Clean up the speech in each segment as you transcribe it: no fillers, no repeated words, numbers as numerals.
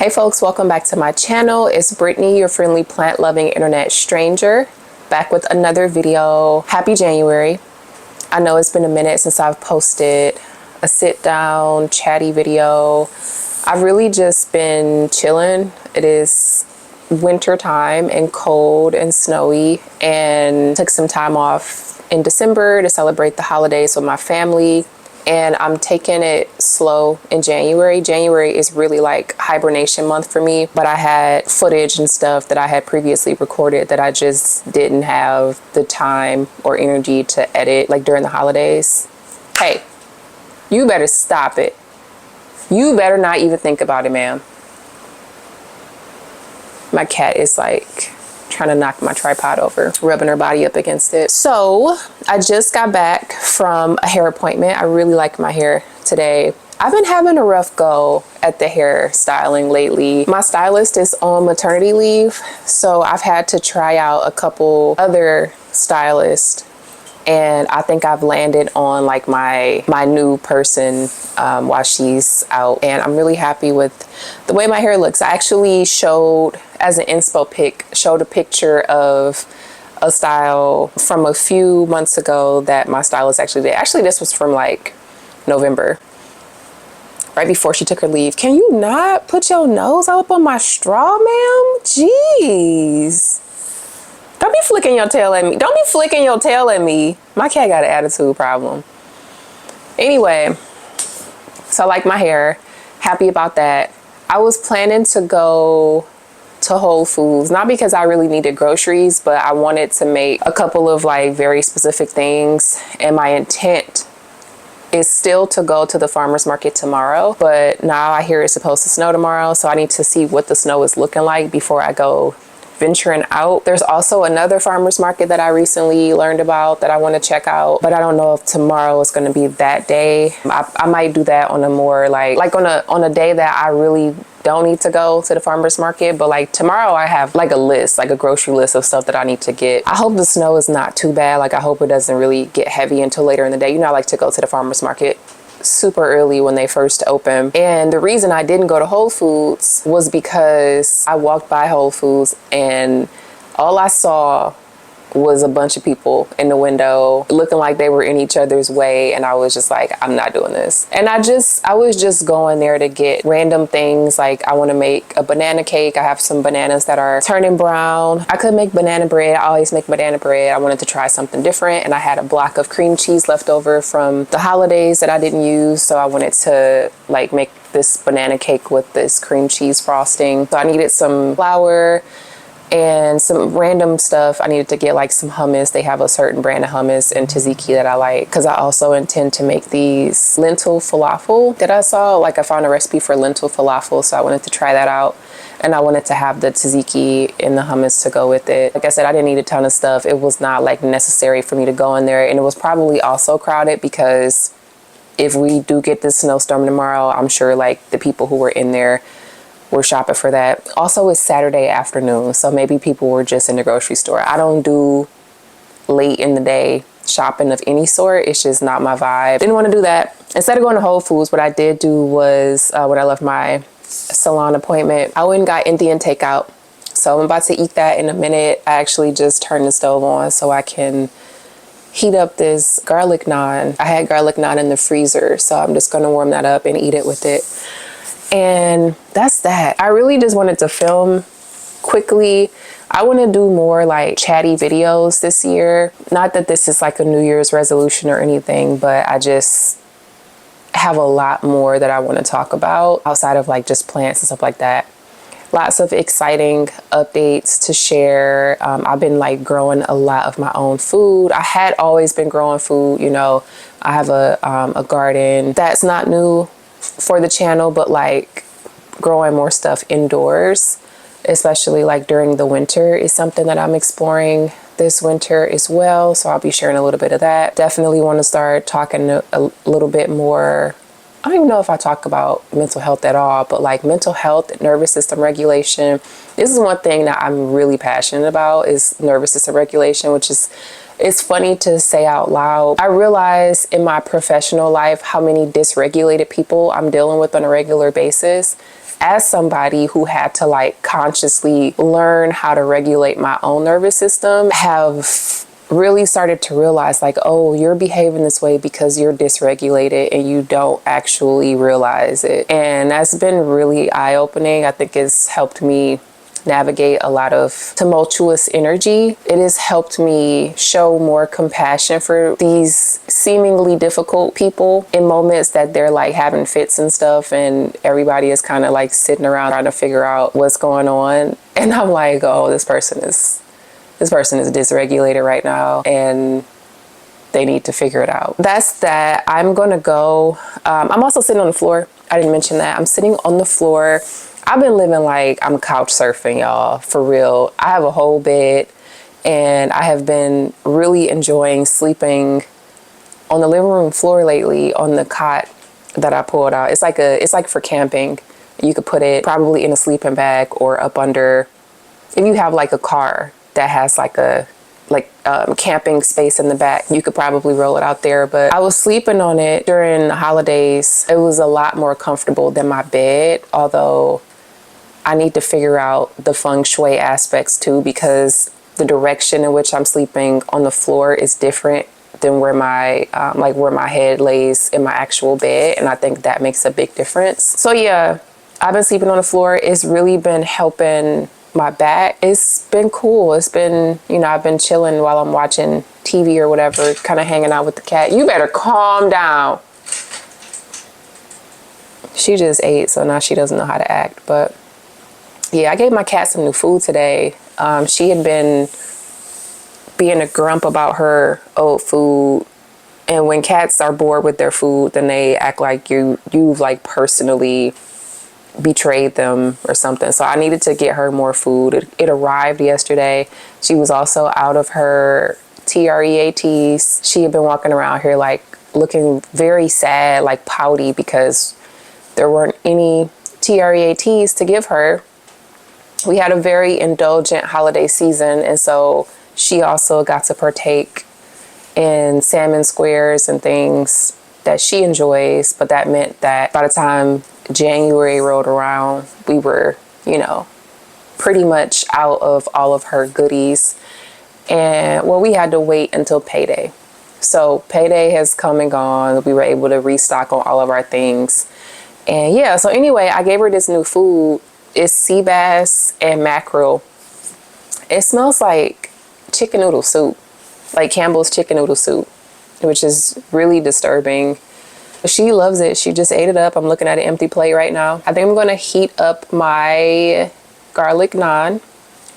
Hey folks, welcome back to my channel. It's Brittany, your friendly plant-loving internet stranger, back with another video. Happy January. I know it's been a minute since I've posted a sit-down, chatty video. I've really just been chilling. It is winter time and cold and snowy, and took some time off in December to celebrate the holidays with my family. And I'm taking it slow in January. January is really like hibernation month for me, but I had footage and stuff that I had previously recorded that I just didn't have the time or energy to edit like during the holidays. Hey, you better stop it. You better not even think about it, ma'am. My cat is like trying to knock my tripod over, rubbing her body up against it. So I just got back from a hair appointment. I really like my hair today. I've been having a rough go at the hair styling lately. My stylist is on maternity leave, so I've had to try out a couple other stylists, and I think I've landed on like my new person while she's out, and I'm really happy with the way my hair looks. I actually showed, as an inspo pic, showed a picture of a style from a few months ago that my stylist actually did. Actually, this was from like November, right before she took her leave. Can you not put your nose up on my straw, ma'am? Jeez. Don't be flicking your tail at me. Don't be flicking your tail at me. My cat got an attitude problem. Anyway, so I like my hair. Happy about that. I was planning to go to Whole Foods, not because I really needed groceries, but I wanted to make a couple of like very specific things. And my intent is still to go to the farmer's market tomorrow, but now I hear it's supposed to snow tomorrow. So I need to see what the snow is looking like before I go venturing out. There's also another farmer's market that I recently learned about that I want to check out, but I don't know if tomorrow is going to be that day. I might do that on a more like on a day that I really don't need to go to the farmer's market, but like tomorrow I have like a list, like a grocery list of stuff that I need to get. I hope the snow is not too bad. Like I hope it doesn't really get heavy until later in the day. You know, I like to go to the farmer's market super early when they first open. And the reason I didn't go to Whole Foods was because I walked by Whole Foods and all I saw was a bunch of people in the window looking like they were in each other's way, and I was just like, I'm not doing this. And I was just going there to get random things. Like I want to make a banana cake. I have some bananas that are turning brown. I could make banana bread. I always make banana bread. I wanted to try something different, and I had a block of cream cheese left over from the holidays that I didn't use, so I wanted to like make this banana cake with this cream cheese frosting. So I needed some flour and some random stuff. I needed to get like some hummus. They have a certain brand of hummus and tzatziki that I like, because I also intend to make these lentil falafel that I saw. Like I found a recipe for lentil falafel, so I wanted to try that out. And I wanted to have the tzatziki and the hummus to go with it. Like I said, I didn't need a ton of stuff. It was not like necessary for me to go in there, and it was probably also crowded because if we do get this snowstorm tomorrow, I'm sure like the people who were in there were shopping for that. Also, it's Saturday afternoon, so maybe people were just in the grocery store. I don't do late in the day shopping of any sort. It's just not my vibe. Didn't want to do that. Instead of going to Whole Foods, what I did do was when I left my salon appointment, I went and got Indian takeout. So I'm about to eat that in a minute. I actually just turned the stove on so I can heat up this garlic naan. I had garlic naan in the freezer, so I'm just going to warm that up and eat it with it. And that's that. I really just wanted to film quickly. I want to do more like chatty videos this year. Not that this is like a New Year's resolution or anything, but I just have a lot more that I want to talk about outside of like just plants and stuff like that. Lots of exciting updates to share. I've been like growing a lot of my own food. I had always been growing food, you know. I have a garden. That's not new for the channel, but like growing more stuff indoors, especially like during the winter, is something that I'm exploring this winter as well. So I'll be sharing a little bit of that. Definitely want to start talking a little bit more. I don't even know if I talk about mental health at all, but like mental health, nervous system regulation. This is one thing that I'm really passionate about, is nervous system regulation, which is, it's funny to say out loud. I realize in my professional life how many dysregulated people I'm dealing with on a regular basis. as somebody who had to like consciously learn how to regulate my own nervous system, have really started to realize like, oh, you're behaving this way because you're dysregulated and you don't actually realize it. And that's been really eye-opening. I think it's helped me navigate a lot of tumultuous energy. It has helped me show more compassion for these seemingly difficult people in moments that they're like having fits and stuff, and everybody is kind of like sitting around trying to figure out what's going on. And I'm like, oh, this person is dysregulated right now and they need to figure it out. That's that. I'm gonna go. I'm also sitting on the floor. I didn't mention that. I'm sitting on the floor. I've been living like I'm couch surfing, y'all, for real. I have a whole bed and I have been really enjoying sleeping on the living room floor lately on the cot that I pulled out. It's like for camping. You could put it probably in a sleeping bag or up under, if you have like a car that has like a camping space in the back, you could probably roll it out there. But I was sleeping on it during the holidays. It was a lot more comfortable than my bed, although I need to figure out the feng shui aspects too, because the direction in which I'm sleeping on the floor is different than where my where my head lays in my actual bed, and I think that makes a big difference. So yeah, I've been sleeping on the floor. It's really been helping my back. It's been cool. It's been, I've been chilling while I'm watching TV or whatever, kind of hanging out with the cat. You better calm down. She just ate, so now she doesn't know how to act. But yeah, I gave my cat some new food today. She had been being a grump about her old food. And when cats are bored with their food, then they act like you've like personally betrayed them or something. So I needed to get her more food. It arrived yesterday. She was also out of her TREATs. She had been walking around here like looking very sad, like pouty, because there weren't any TREATs to give her. We had a very indulgent holiday season, and so she also got to partake in salmon squares and things that she enjoys. But that meant that by the time January rolled around, we were, pretty much out of all of her goodies. And well, we had to wait until payday. So payday has come and gone. We were able to restock on all of our things. And yeah, so anyway, I gave her this new food. It's sea bass and mackerel. It smells like chicken noodle soup, like Campbell's chicken noodle soup, which is really disturbing. She loves it. She just ate it up. I'm looking at an empty plate right now. I think I'm going to heat up my garlic naan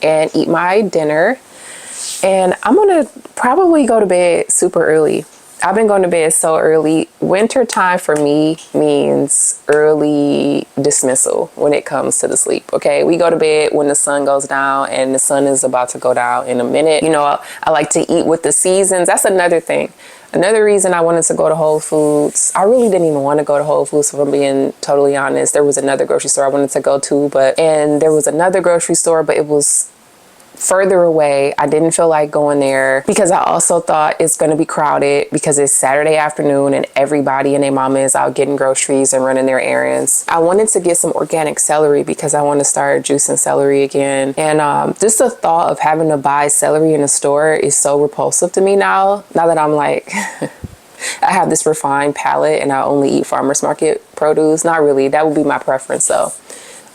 and eat my dinner. And I'm going to probably go to bed super early. I've been going to bed so early. Winter time for me means early dismissal when it comes to the sleep. Okay, we go to bed when the sun goes down, and the sun is about to go down in a minute. I like to eat with the seasons. That's another thing. Another reason I wanted to go to Whole Foods. I really didn't even want to go to Whole Foods, if I'm being totally honest. There was another grocery store I wanted to go to, but it was further away. I didn't feel like going there because I also thought it's going to be crowded because it's Saturday afternoon and everybody and their mama is out getting groceries and running their errands. I wanted to get some organic celery because I want to start juicing celery again. And just the thought of having to buy celery in a store is so repulsive to me now that I'm like, I have this refined palate and I only eat farmers market produce. Not really. That would be my preference though.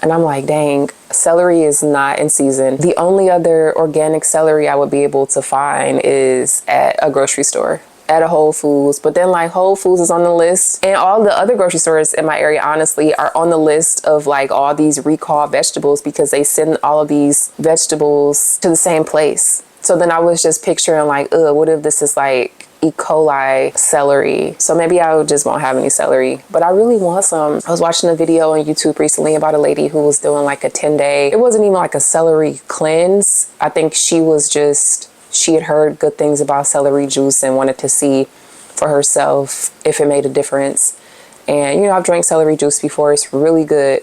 And I'm like, dang, celery is not in season. The only other organic celery I would be able to find is at a grocery store, at a Whole Foods. But then like Whole Foods is on the list, and all the other grocery stores in my area, honestly, are on the list of like all these recalled vegetables because they send all of these vegetables to the same place. So then I was just picturing like, what if this is like E. coli celery? So maybe I just won't have any celery, but I really want some. I was watching a video on YouTube recently about a lady who was doing like a 10-day, it wasn't even like a celery cleanse. I think she had heard good things about celery juice and wanted to see for herself if it made a difference. And I've drank celery juice before. It's really good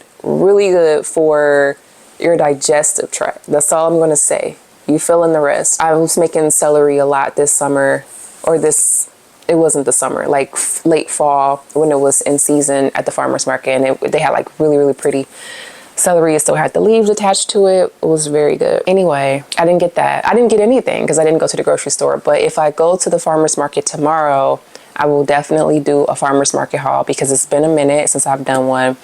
for your digestive tract. That's all I'm gonna say. You fill in the rest. I was making celery a lot this summer. It wasn't the summer, like late fall when it was in season at the farmer's market, and they had like really, really pretty Celery still had the leaves attached to it. It was very good. Anyway, I didn't get that. I didn't get anything because I didn't go to the grocery store. But if I go to the farmer's market tomorrow, I will definitely do a farmer's market haul because it's been a minute since I've done one.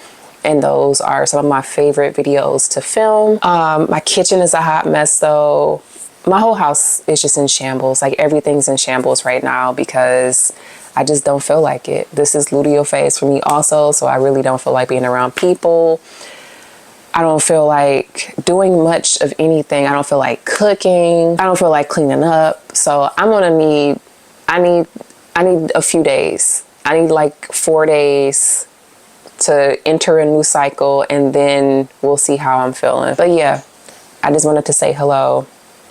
And those are some of my favorite videos to film. My kitchen is a hot mess though. My whole house is just in shambles. Like everything's in shambles right now because I just don't feel like it. This is luteal phase for me also. So I really don't feel like being around people. I don't feel like doing much of anything. I don't feel like cooking. I don't feel like cleaning up. So I'm gonna need, I need a few days. I need like 4 days to enter a new cycle and then we'll see how I'm feeling. But yeah, I just wanted to say hello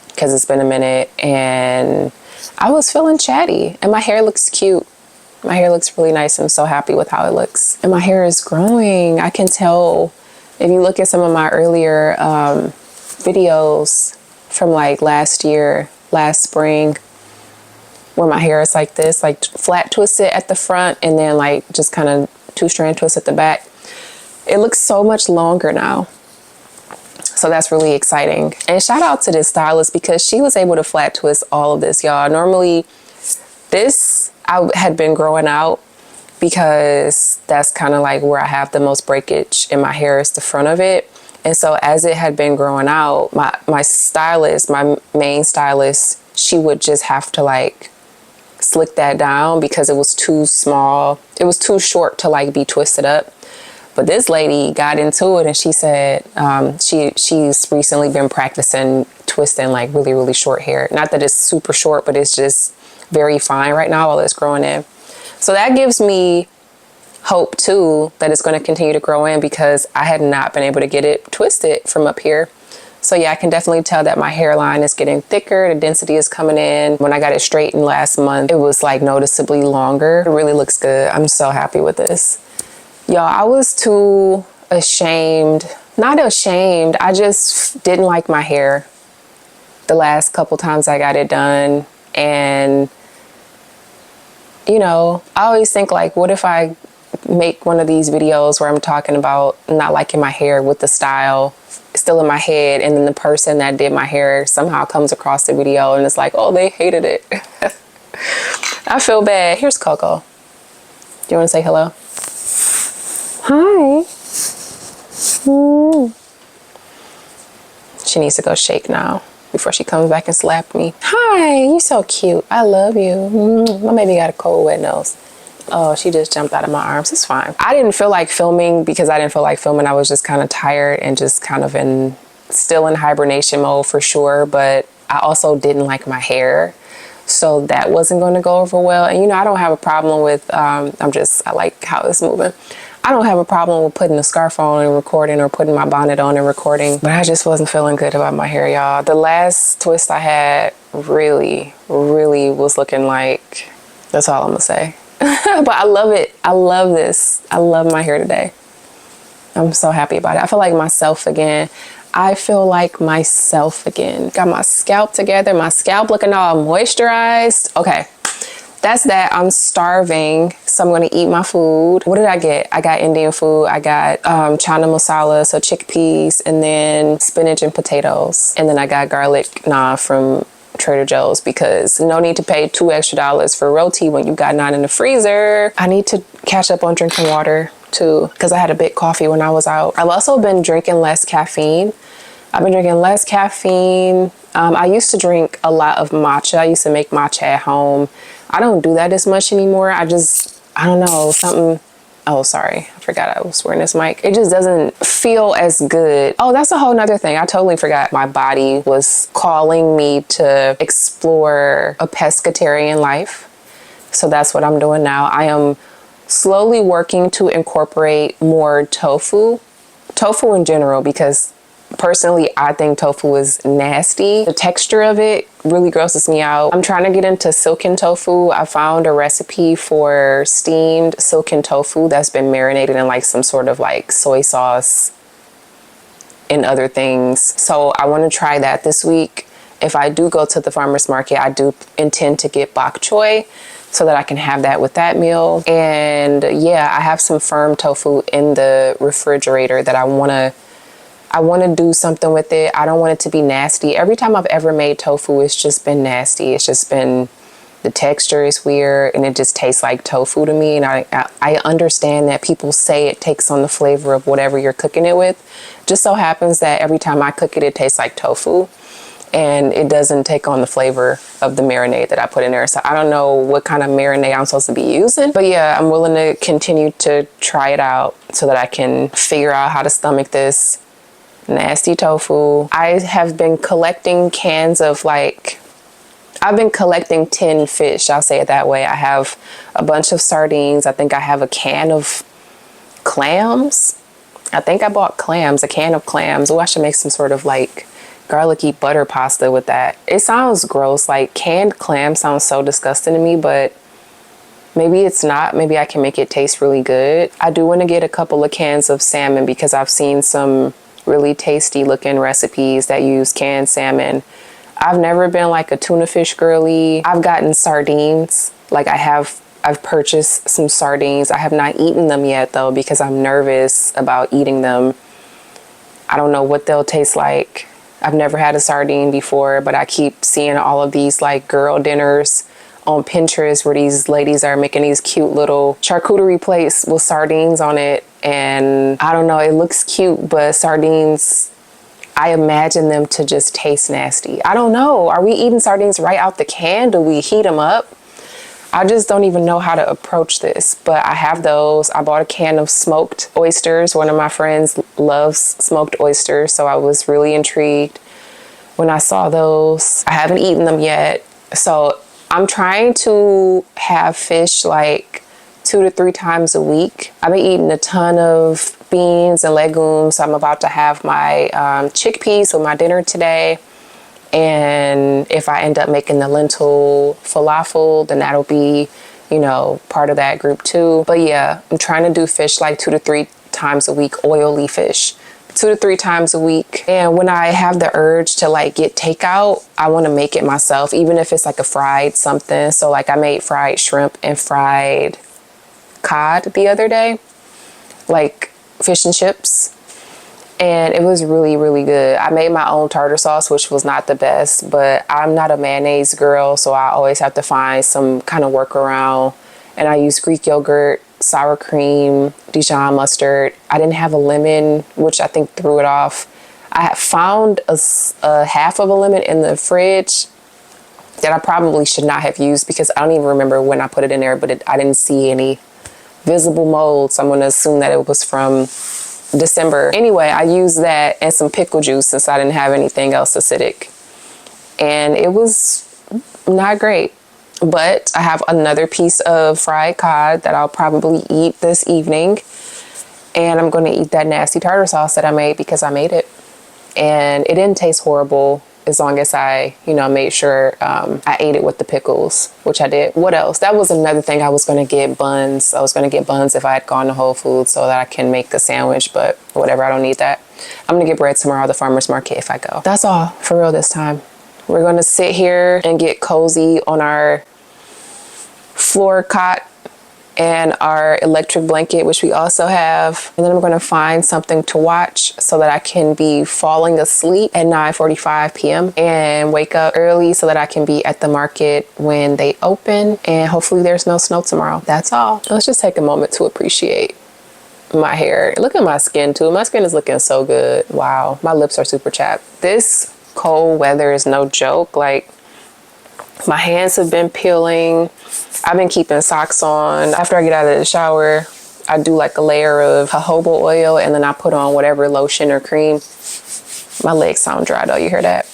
because it's been a minute and I was feeling chatty and my hair looks cute. My hair looks really nice. I'm so happy with how it looks. And my hair is growing. I can tell if you look at some of my earlier videos from like last year, last spring, where my hair is like this, like flat twisted at the front and then like just kind of 2-strand twist at the back. It looks so much longer now. So that's really exciting. And shout out to this stylist because she was able to flat twist all of this, y'all. Normally this I had been growing out because that's kind of like where I have the most breakage in my hair is the front of it. And so as it had been growing out, my stylist, my main stylist, she would just have to like slick that down because it was too small. It was too short to like be twisted up. But this lady got into it and she said she's recently been practicing twisting like really, really short hair. Not that it's super short, but it's just very fine right now while it's growing in. So that gives me hope too that it's going to continue to grow in because I had not been able to get it twisted from up here. So yeah, I can definitely tell that my hairline is getting thicker. The density is coming in. When I got it straightened last month, it was like noticeably longer. It really looks good. I'm so happy with this. Y'all, I was too ashamed. Not ashamed. I just didn't like my hair the last couple times I got it done. And you know, I always think like, what if I make one of these videos where I'm talking about not liking my hair with the style still in my head, and then the person that did my hair somehow comes across the video and it's like, oh, they hated it. I feel bad. Here's Coco. Do you want to say hello? Hi. She needs to go shake now before she comes back and slap me. Hi, you so cute. I love you. My baby got a cold wet nose. Oh, she just jumped out of my arms. It's fine. I didn't feel like filming because I didn't feel like filming. I was just kind of tired and just kind of still in hibernation mode for sure. But I also didn't like my hair. So that wasn't going to go over well. And you know, I don't have a problem with, I like how it's moving. I don't have a problem with putting a scarf on and recording or putting my bonnet on and recording, but I just wasn't feeling good about my hair, y'all. The last twist I had really, really was looking like, that's all I'm gonna say. But I love it. I love this. I love my hair today. I'm so happy about it. I feel like myself again. Got my scalp together, my scalp looking all moisturized. Okay. That's that. I'm starving, so I'm going to eat my food. What did I get? I got Indian food. I got chana masala, so chickpeas, and then spinach and potatoes. And then I got garlic naan from Trader Joe's because no need to pay $2 extra for roti when you got naan in the freezer. I need to catch up on drinking water too because I had a big coffee when I was out. I've also been drinking less caffeine. I used to drink a lot of matcha. I used to make matcha at home. I don't do that as much anymore. I don't know, something. Oh, sorry. I forgot I was wearing this mic. It just doesn't feel as good. Oh, that's a whole nother thing. I totally forgot. My body was calling me to explore a pescatarian life. So that's what I'm doing now. I am slowly working to incorporate more tofu in general, because personally, I think tofu is nasty. The texture of it really grosses me out. I'm trying to get into silken tofu. I found a recipe for steamed silken tofu that's been marinated in like some sort of like soy sauce and other things. So I want to try that this week. If I do go to the farmer's market, I do intend to get bok choy so that I can have that with that meal. And yeah, I have some firm tofu in the refrigerator that I want to I want to do something with it. I don't want it to be nasty. Every time I've ever made tofu, it's just been nasty. It's just been, the texture is weird and it just tastes like tofu to me. And I understand that people say it takes on the flavor of whatever you're cooking it with. Just so happens that every time I cook it, it tastes like tofu. And it doesn't take on the flavor of the marinade that I put in there. So I don't know what kind of marinade I'm supposed to be using. But yeah, I'm willing to continue to try it out so that I can figure out how to stomach this nasty tofu. I have been collecting cans of I've been collecting tinned fish. I'll say it that way. I have a bunch of sardines. I think I have a can of clams. I think I bought clams, a can of clams. Oh, I should make some sort of garlicky butter pasta with that. It sounds gross. Canned clam sounds so disgusting to me, but maybe it's not. Maybe I can make it taste really good. I do want to get a couple of cans of salmon because I've seen some really tasty looking recipes that use canned salmon. I've never been a tuna fish girly. I've gotten sardines. I've purchased some sardines. I have not eaten them yet though because I'm nervous about eating them. I don't know what they'll taste like. I've never had a sardine before, but I keep seeing all of these girl dinners on Pinterest where these ladies are making these cute little charcuterie plates with sardines on it. And I don't know, it looks cute, but sardines, I imagine them to just taste nasty. I don't know. Are we eating sardines right out the can? Do we heat them up? I just don't even know how to approach this, but I have those. I bought a can of smoked oysters. One of my friends loves smoked oysters, so I was really intrigued when I saw those. I haven't eaten them yet. So I'm trying to have fish 2 to 3 times a week. I've been eating a ton of beans and legumes. I'm about to have my chickpeas with my dinner today. And if I end up making the lentil falafel, then that'll be, part of that group too. But yeah, I'm trying to do fish 2 to 3 times a week, oily fish, 2 to 3 times a week. And when I have the urge to get takeout, I want to make it myself, even if it's a fried something. So I made fried shrimp and fried cod the other day, fish and chips. And it was really, really good. I made my own tartar sauce, which was not the best, but I'm not a mayonnaise girl, so I always have to find some kind of workaround. And I use Greek yogurt, sour cream, Dijon mustard. I didn't have a lemon, which I think threw it off. I had found a half of a lemon in the fridge that I probably should not have used because I don't even remember when I put it in there, but I didn't see any visible mold. So I'm going to assume that it was from December. Anyway, I used that and some pickle juice since I didn't have anything else acidic. And it was not great. But I have another piece of fried cod that I'll probably eat this evening. And I'm going to eat that nasty tartar sauce that I made because I made it. And it didn't taste horrible as long as I, made sure I ate it with the pickles, which I did. What else? That was another thing. I was going to get buns. I was going to get buns if I had gone to Whole Foods so that I can make a sandwich, but whatever, I don't need that. I'm going to get bread tomorrow at the farmer's market if I go. That's all for real this time. We're going to sit here and get cozy on our floor cot and our electric blanket, which we also have. And then I'm going to find something to watch so that I can be falling asleep at 9:45 p.m. and wake up early so that I can be at the market when they open. And hopefully there's no snow tomorrow. That's all. Let's just take a moment to appreciate my hair. Look at my skin too. My skin is looking so good. Wow. My lips are super chapped. This cold weather is no joke. My hands have been peeling. I've been keeping socks on. After I get out of the shower, I do a layer of jojoba oil and then I put on whatever lotion or cream. My legs sound dry though, you hear that?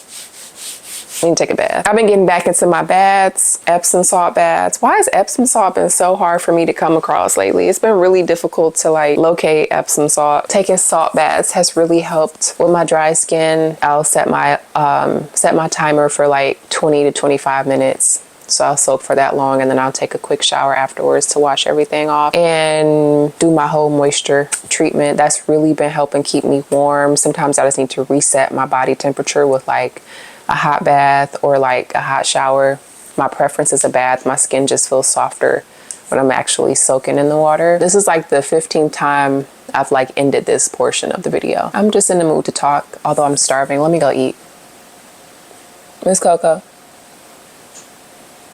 I need to take a bath. I've been getting back into my baths, Epsom salt baths. Why has Epsom salt been so hard for me to come across lately? It's been really difficult to locate Epsom salt. Taking salt baths has really helped with my dry skin. I'll set my timer for 20 to 25 minutes. So I'll soak for that long and then I'll take a quick shower afterwards to wash everything off and do my whole moisture treatment. That's really been helping keep me warm. Sometimes I just need to reset my body temperature with a hot bath or a hot shower. My preference is a bath. My skin just feels softer when I'm actually soaking in the water. This is the 15th time I've like ended this portion of the video. I'm just in the mood to talk, although I'm starving. Let me go eat. Miss Coco.